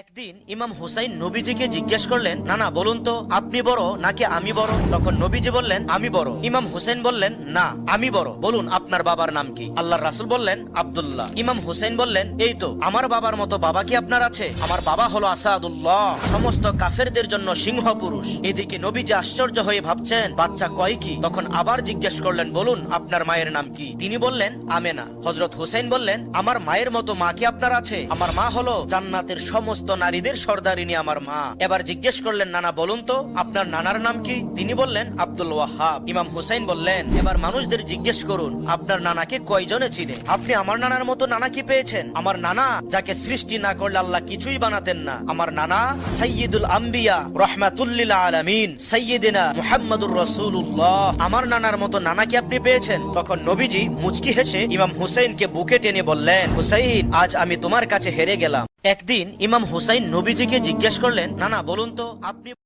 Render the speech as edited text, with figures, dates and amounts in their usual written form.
একদিন ইমাম হুসাইন নবীজিকে জিজ্ঞেস করলেন, নানা বলুন তো আপনি বড় নাকি আমি বড়? তখন নবীজি বললেন, আমি বড়। ইমাম হুসাইন বললেন, না আমি বড়, বলুন আপনার বাবার নাম কি? আল্লাহর রাসূল বললেন, আব্দুল্লাহ। ইমাম হুসাইন বললেন, এই তো আমার বাবার মতো বাবা কি আপনার আছে? আমার বাবা হলো আসাদুল্লাহ, সমস্ত কাফেরদের জন্য সিংহ পুরুষ। এদিকে নবীজি আশ্চর্য হয়ে ভাবছেন বাচ্চা কয় কি। তখন আবার জিজ্ঞেস করলেন, বলুন আপনার মায়ের নাম কি? তিনি বললেন, আমেনা। হযরত হুসাইন বললেন, আমার মায়ের মতো মা কি আপনার আছে? আমার মা হলো জান্নাতের সমস্ত নারীদের সর্দারিনী আমার মা। এবার জিজ্ঞেস করলেন, নানা বলুন তো আপনার নানার নাম কি? তিনি বললেন, আব্দুল ওয়াহাব। ইমাম হুসাইন বললেন, এবার মানুষদের জিজ্ঞেস করুন আপনার নানাকে কয়জনে চিনে? আপনি আমার নানার মতো নানা কি পেয়েছেন? আমার নানা যাকে সৃষ্টি না করলে আল্লাহ কিছুই বানাতেন না। আমার নানা সাইয়্যিদুল আম্বিয়া রাহমাতুল লিল আলামিন সাইয়্যিদিনা মুহাম্মাদুর রাসূলুল্লাহ। আমার নানার মতো নানা কি আপনি পেয়েছেন? তখন নবীজি মুচকি হেসে ইমাম হুসাইনকে বুকে টেনে বললেন, হুসাইন আজ আমি তোমার কাছে হেরে গেলাম। একদিন ইমাম হুসাইন নবীজিকে জিজ্ঞেস করলেন, নানা বলুন তো আপনি